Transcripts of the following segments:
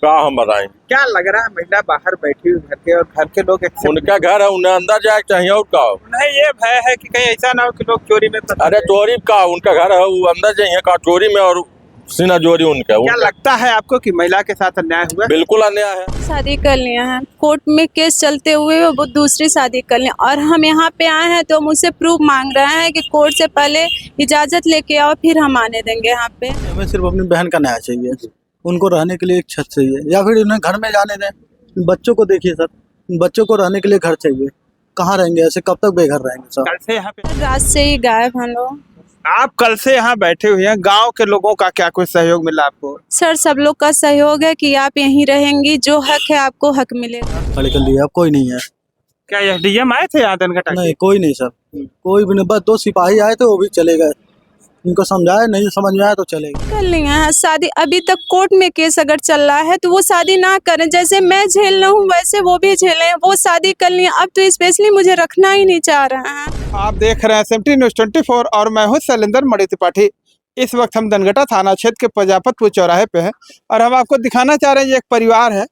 का हम बताएं। क्या लग रहा है महिला बाहर बैठी हुई घर के और घर के लोग उनका घर है, उन्हें अंदर जाए चाहिए और का हो। नहीं, ये भय है कि कहीं ऐसा ना हो कि लोग चोरी में फंस अरे जाएं। चोरी का उनका घर है, वो अंदर जाइए का चोरी में और सीना चोरी क्या उनका लगता है आपको कि महिला के साथ अन्याय हुआ? बिल्कुल अन्याय है। शादी कर लिया है, कोर्ट में केस चलते हुए वो दूसरी शादी कर लिया और हम यहाँ पे आए हैं तो मुझसे प्रूफ मांग रहे हैं कि कोर्ट से पहले इजाजत लेके आओ फिर हम आने देंगे यहाँ पे। हमें सिर्फ अपनी बहन का न्याय चाहिए, उनको रहने के लिए एक छत चाहिए या फिर उन्हें घर में जाने दें। बच्चों को देखिए सर, बच्चों को रहने के लिए घर चाहिए, कहाँ रहेंगे ऐसे, कब तक बेघर रहेंगे सर। कल से यहाँ पे रात से ही गायब हैं लोग। आप कल से यहाँ बैठे हुए हैं, गांव के लोगों का क्या कुछ सहयोग मिला आपको? सर सब लोग का सहयोग है कि आप यहीं रहेंगी, जो हक है आपको हक मिलेगा। खड़े कर लिए, अब कोई नहीं है। क्या यह डीएम आए थे यहाँ धनघटा के? नहीं, कोई नहीं सर, कोई भी नहीं। बस 2 सिपाही आए थे, वो भी चले गए। उनको समझाया, नहीं समझ में आया तो चले गए। कर लिया है शादी, अभी तक कोर्ट में केस अगर चल रहा है तो वो शादी ना करें। जैसे मैं झेल रहा हूँ वैसे वो भी झेलें, वो शादी कर लिया। अब तो स्पेशली मुझे रखना ही नहीं चाह रहे हैं। आप देख रहे हैं SMT न्यूज़ 24 और मैं हूँ शैलेंद्र मणि त्रिपाठी। इस वक्त हम धनघटा थाना क्षेत्र के प्रजापतपुर चौराहे पे हैं और हम आपको दिखाना चाह रहे हैं ये एक परिवार है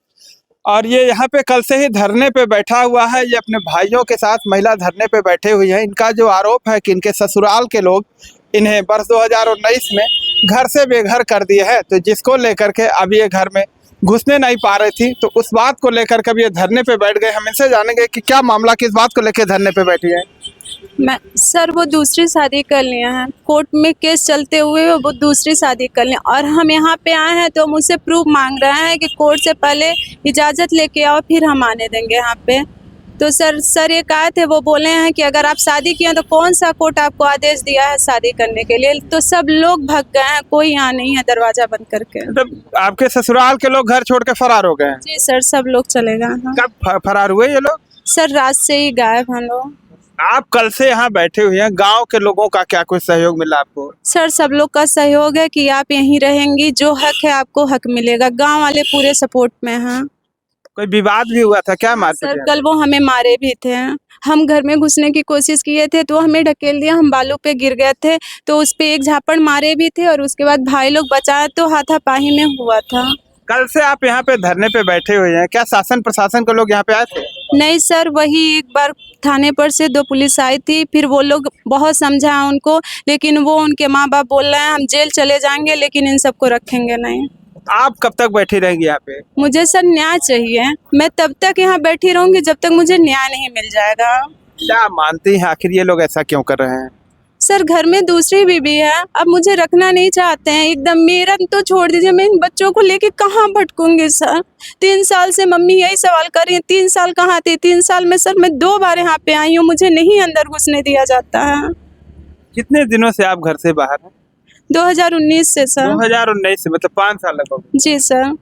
और ये यहाँ पे कल से ही धरने पे बैठा हुआ है। ये अपने भाइयों के साथ महिला धरने पे बैठे हुई है। इनका जो आरोप है कि इनके ससुराल के लोग इन्हें वर्ष 2019 में घर से बेघर कर दिए हैं, तो जिसको लेकर के अब ये घर में घुसने नहीं पा रही थी, तो उस बात को लेकर कभी ये धरने पे बैठ गए। हम इनसे जानेंगे कि क्या मामला, किस बात को लेकर धरने पे बैठी है। मैं सर वो दूसरी शादी कर लिया है, कोर्ट में केस चलते हुए वो दूसरी शादी कर लिया और हम यहाँ पे आए हैं तो मुझसे प्रूफ मांग रहे हैं कि कोर्ट से पहले इजाज़त लेके आओ फिर हम आने देंगे यहाँ पे। तो सर ये कहे थे, वो बोले हैं कि अगर आप शादी किए तो कौन सा कोर्ट आपको आदेश दिया है शादी करने के लिए। तो सब लोग भाग गए हैं, कोई यहाँ नहीं है दरवाजा बंद करके। मतलब आपके ससुराल के लोग घर छोड़ के फरार हो गए हैं? जी सर, सब लोग चले गए हैं। कब फरार हुए ये लोग? सर रात से ही गायब हैं लोग। आप कल से यहाँ बैठे हुए हैं, गांव के लोगों का क्या कुछ सहयोग मिला आपको? सर सब लोग का सहयोग है कि आप यहीं रहेंगी, जो हक है आपको हक मिलेगा। गांव वाले पूरे सपोर्ट में हैं। कोई विवाद भी हुआ था क्या मारपीट? सर कल वो हमें मारे भी थे। हम घर में घुसने की कोशिश किए थे तो हमें ढकेल दिया, हम बालू पे गिर गए थे तो उस पे एक झापड़ मारे भी थे और उसके बाद भाई लोग बचाए तो हाथापाई में हुआ था। कल से आप यहाँ पे धरने पे बैठे हुए हैं, क्या शासन प्रशासन के लोग यहाँ पे आए थे? नहीं सर, वही एक बार थाने पर से 2 पुलिस आई थी, फिर वो लोग बहुत समझाया उनको, लेकिन वो उनके माँ बाप बोल रहे हैं हम जेल चले जाएंगे लेकिन इन सबको रखेंगे नहीं। आप कब तक बैठी रहेंगी यहाँ पे? मुझे सर न्याय चाहिए, मैं तब तक यहाँ बैठी रहूंगी जब तक मुझे न्याय नहीं मिल जाएगा। क्या मानती हैं आखिर ये लोग ऐसा क्यों कर रहे हैं? सर घर में दूसरी बीबी है, अब मुझे रखना नहीं चाहते हैं एकदम। मेरा तो छोड़ दीजिए, मैं इन बच्चों को लेके कहाँ भटकूंगी सर। 3 साल से मम्मी यही सवाल कर रही है, 3 साल कहाँ थी? 3 साल में सर मैं 2 बार यहाँ पे आई हूँ, मुझे नहीं अंदर घुसने दिया जाता है। कितने दिनों से आप घर से बाहर हैं? 2019 से सर। 2019 से, मतलब 5 साल लगभग। जी सर।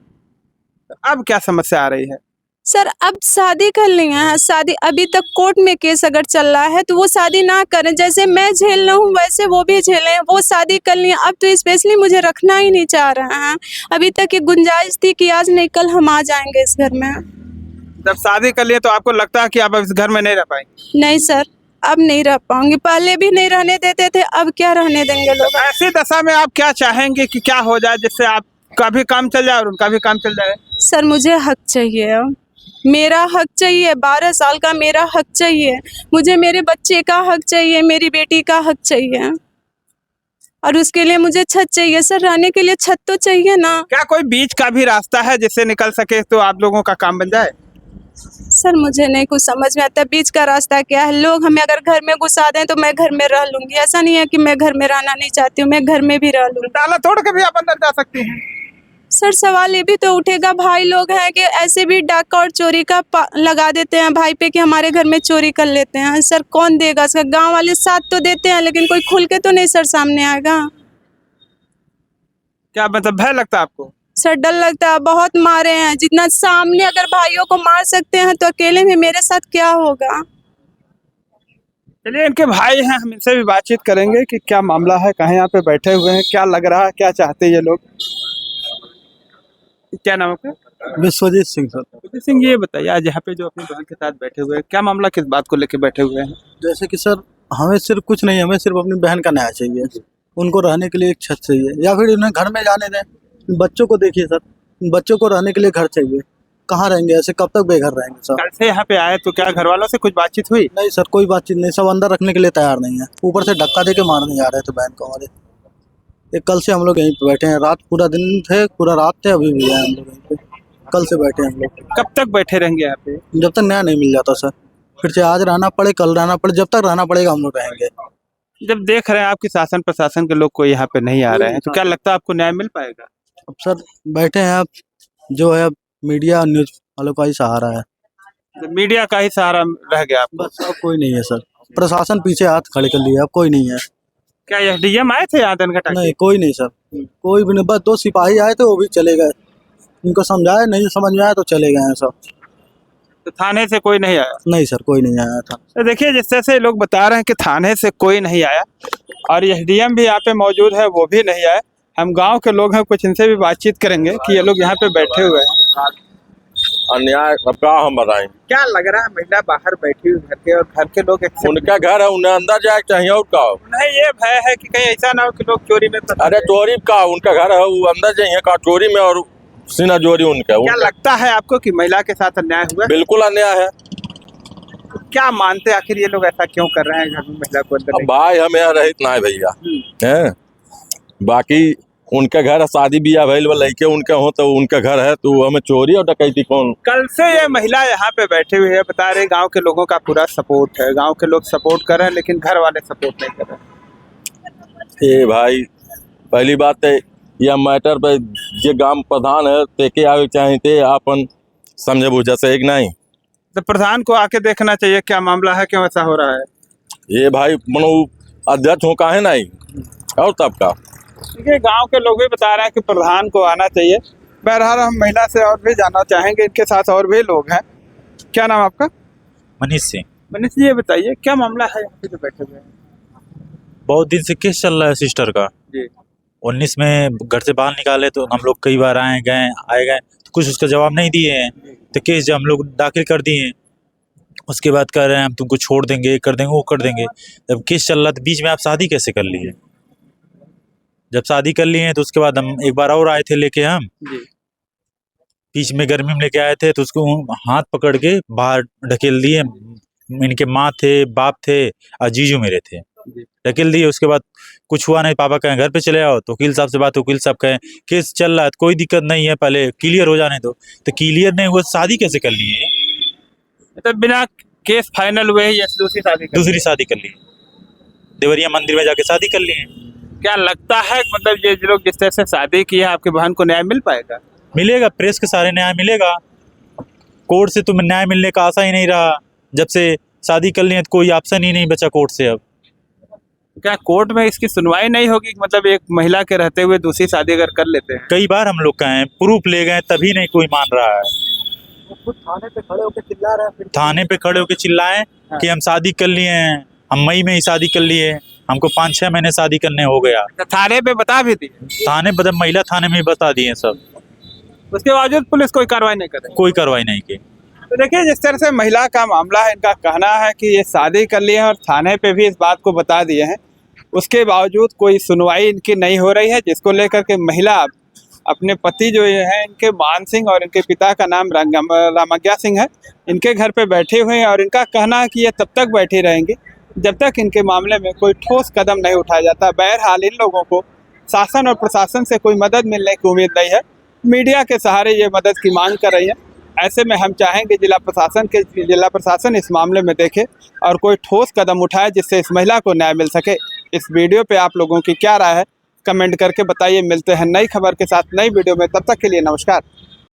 अब क्या समस्या आ रही है? सर अब शादी कर लिया है, शादी अभी तक कोर्ट में केस अगर चल रहा है तो वो शादी ना करें। जैसे मैं झेल रहा हूँ वैसे वो भी झेलें, वो शादी कर लिया। अब तो स्पेशली मुझे रखना ही नहीं चाह रहे हैं। अभी तक ये गुंजाइश थी कि आज नहीं कल हम आ जाएंगे इस घर में। जब शादी कर लिए तो आपको लगता है कि आप अब इस घर में नहीं रह पाएंगे? नहीं सर, अब नहीं रह पाऊंगी। पहले भी नहीं रहने देते थे, अब क्या रहने देंगे लोग। ऐसी दशा में आप क्या चाहेंगे कि क्या हो जाए जिससे आपका भी काम चल जाए और उनका भी काम चल जाए? सर मुझे हक चाहिए, मेरा हक चाहिए। 12 साल का मेरा हक चाहिए, मुझे मेरे बच्चे का हक चाहिए, मेरी बेटी का हक चाहिए और उसके लिए मुझे छत चाहिए। सर रहने के लिए छत तो चाहिए ना। क्या कोई बीच का भी रास्ता है जिससे निकल सके तो आप लोगों का काम बन जाए? सर मुझे नहीं कुछ समझ में आता बीच का रास्ता क्या है। लोग हमें अगर घर में घुसा दें तो मैं घर में रह लूंगी, ऐसा नहीं है कि मैं घर में रहना नहीं चाहती हूँ, मैं घर में भी रह लूंगी। ताला तोड़ के भी आप अंदर जा सकती हैं। सर सवाल ये भी तो उठेगा, भाई लोग हैं कि ऐसे भी डाका और चोरी का लगा देते हैं भाई पे कि हमारे घर में चोरी कर लेते हैं। सर कौन देगा? सर गांव वाले साथ तो देते हैं लेकिन कोई खुल के तो नहीं सर सामने आएगा। क्या मतलब भय लगता है आपको? सर डर लगता है, बहुत मारे हैं। जितना सामने अगर भाइयों को मार सकते हैं तो अकेले में मेरे साथ क्या होगा? चलिए, इनके भाई हैं, हम इनसे भी बातचीत करेंगे कि क्या मामला है, कहाँ यहाँ पे बैठे हुए हैं, क्या लग रहा है, क्या चाहते हैं ये लोग। क्या नाम है आपका? विश्वजीत सिंह सर। विश्वजीत सिंह, ये बताइए आज यहाँ पे जो अपनी बहन के साथ बैठे हुए हैं, क्या मामला, किस बात को लेकर बैठे हुए हैं? जैसे कि सर हमें सिर्फ कुछ नहीं, हमें सिर्फ अपनी बहन का न्याय चाहिए, उनको रहने के लिए एक छत चाहिए या फिर उन्हें घर में जाने दें। बच्चों को देखिए सर, बच्चों को रहने के लिए घर चाहिए, कहाँ रहेंगे ऐसे, कब तक बेघर रहेंगे सर? कल से यहाँ पे आए तो क्या घर वालों से कुछ बातचीत हुई? नहीं सर, कोई बातचीत नहीं, सब अंदर रखने के लिए तैयार नहीं है, ऊपर से धक्का दे के मारने जा रहे थे बहन को हमारे। ये कल से हम लोग यहीं पे बैठे हैं, रात पूरा दिन थे, पूरा रात थे, अभी भी है हम लोग यहीं पे, कल से बैठे हैं हम लोग। कब तक बैठे रहेंगे यहाँ पे? जब तक न्याय नहीं मिल जाता सर, फिर चाहे आज रहना पड़े, कल रहना पड़े, जब तक रहना पड़ेगा हम लोग रहेंगे। जब देख रहे हैं आपकी शासन प्रशासन के लोग कोई यहाँ पे नहीं आ रहे हैं तो क्या लगता है आपको न्याय मिल पाएगा? अब सर बैठे हैं, आप जो है मीडिया न्यूज वालों का ही सहारा है, तो मीडिया का ही सहारा रह गया आपको? बस अब कोई नहीं है सर, प्रशासन पीछे हाथ खड़े कर लिया, अब कोई नहीं है। क्या एसडीएम आए थे यहाँ धनघटा? नहीं, कोई नहीं सर, कोई भी नहीं, बस 2 सिपाही आए थे, वो भी चले गए, इनको समझाया नहीं, समझ में आया तो चले गए हैं सब। तो थाने से कोई नहीं आया? नहीं सर, कोई नहीं आया था। तो देखिए जिस तरह से लोग बता रहे हैं कि थाने से कोई नहीं आया और एसडीएम भी यहाँ पे मौजूद है, वो भी नहीं आए। हम गांव के लोग हैं, कुछ इनसे भी बातचीत करेंगे कि ये लोग यहाँ पे बैठे हुए हैं। अन्याय अब क्या हम बताएं। क्या लग रहा है महिला बाहर बैठी हुई घर के और घर के लोग उनका घर है, उन्हें अंदर जाए चाहिए और का हो। नहीं, ये भय है कि कहीं ऐसा ना हो कि लोग चोरी में अरे चोरी का, उनका घर है, वो अंदर जाइए का चोरी में और सीना जोरी उनका। क्या लगता है आपको कि महिला के साथ अन्याय हुआ? बिल्कुल अन्याय है। क्या मानते हैं आखिर ये लोग ऐसा क्यों कर रहे हैं घर में महिला को अंदर? अब भाई हम यहाँ रहित ना है भैया हैं, बाकी उनके घर शादी ब्याह भइल बा, लड़के उनके हो तो उनका घर है, तो हमें चोरी और डकैती कौन? कल से ये महिला यहाँ पे बैठे हुए है, बता रहे गांव के लोगों का पूरा सपोर्ट है, गांव के लोग सपोर्ट कर रहे हैं, लेकिन घर वाले सपोर्ट नहीं कर रहे। ए भाई, पहली बात है यह मैटर पे जे गांव प्रधान है तेके आगे चाहते अपन समझे बुझे से एक नहीं, तो प्रधान को आके देखना चाहिए क्या मामला है, क्यों ऐसा हो रहा है। ये भाई मनो अध्यक्ष हो काहे नहीं और तब का। देखिए गांव के लोग भी बता रहे हैं कि प्रधान को आना चाहिए। बहरहाल हम महिला से और भी जानना चाहेंगे, इनके साथ और भी लोग हैं। क्या नाम आपका? मनीष सिंह। मनीष जी, ये बताइए क्या मामला है यहाँ पे जो बैठे हुए हैं? बहुत दिन से केस चल रहा है सिस्टर का जी। 19 में घर से बाहर निकाले तो हम लोग कई बार आए गए तो कुछ उसका जवाब नहीं दिए हैं, तो केस जब हम लोग दाखिल कर दिए हैं उसके बाद कह रहे हैं हम तुमको छोड़ देंगे, कर देंगे, वो कर देंगे। जब केस चल रहा तो बीच में आप शादी कैसे कर लिए? जब शादी कर लिए तो उसके बाद हम एक बार और आए थे लेके, हम बीच में गर्मी में लेके आए थे तो उसको हाथ पकड़ के बाहर ढकेल दिए। इनके माँ थे, बाप थे और जीजू मेरे थे, ढकेल दिए। उसके बाद कुछ हुआ नहीं, पापा कहें घर पे चले आओ, तो वकील साहब से बात, वकील साहब कहें केस चल रहा है कोई दिक्कत नहीं है, पहले क्लियर हो जाने दो। तो क्लियर नहीं हुआ, शादी कैसे कर लिए? तो बिना केस फाइनल हुए ही दूसरी शादी कर ली, देवरिया मंदिर में जाके शादी कर लिए। क्या लगता है मतलब ये लोग जिस तरह से शादी की है आपकी बहन को न्याय मिल पाएगा? मिलेगा, प्रेस के सारे न्याय मिलेगा। कोर्ट से तुम्हें न्याय मिलने का आशा ही नहीं रहा, जब से शादी कर लिए तो कोई ऑप्शन ही नहीं बचा कोर्ट से। अब क्या कोर्ट में इसकी सुनवाई नहीं होगी? मतलब एक महिला के रहते हुए दूसरी शादी अगर कर लेते हैं? कई बार हम लोग कहें, प्रूफ ले गए, तभी नहीं कोई मान रहा है। थाने पे खड़े होकर चिल्ला रहे हैं, थाने पे खड़े होकर चिल्लाएं कि हम शादी कर लिए हैं, हम मई में ही शादी कर लिए, हमको 5-6 महीने शादी करने हो गया। तो थाने पे बता भी दिए? थाने पर महिला थाने में ही बता दिए सब, उसके बावजूद पुलिस कोई कार्रवाई नहीं कर रही? कोई कार्रवाई नहीं की। तो देखिए जिस तरह से महिला का मामला है, इनका कहना है कि ये शादी कर लिए हैं और थाने पे भी इस बात को बता दिए हैं, उसके बावजूद कोई सुनवाई इनकी नहीं हो रही है, जिसको लेकर के महिला अपने पति जो ये हैं इनके मान सिंह और इनके पिता का नाम रामज्ञा सिंह है, इनके घर पे बैठे हुए हैं और इनका कहना है कि ये तब तक बैठी रहेंगी जब तक इनके मामले में कोई ठोस कदम नहीं उठाया जाता। बहरहाल इन लोगों को शासन और प्रशासन से कोई मदद मिलने की उम्मीद नहीं है, मीडिया के सहारे ये मदद की मांग कर रही है। ऐसे में हम चाहेंगे जिला प्रशासन इस मामले में देखे और कोई ठोस कदम उठाए जिससे इस महिला को न्याय मिल सके। इस वीडियो पे आप लोगों की क्या राय है कमेंट करके बताइए। मिलते हैं नई खबर के साथ नई वीडियो में, तब तक के लिए नमस्कार।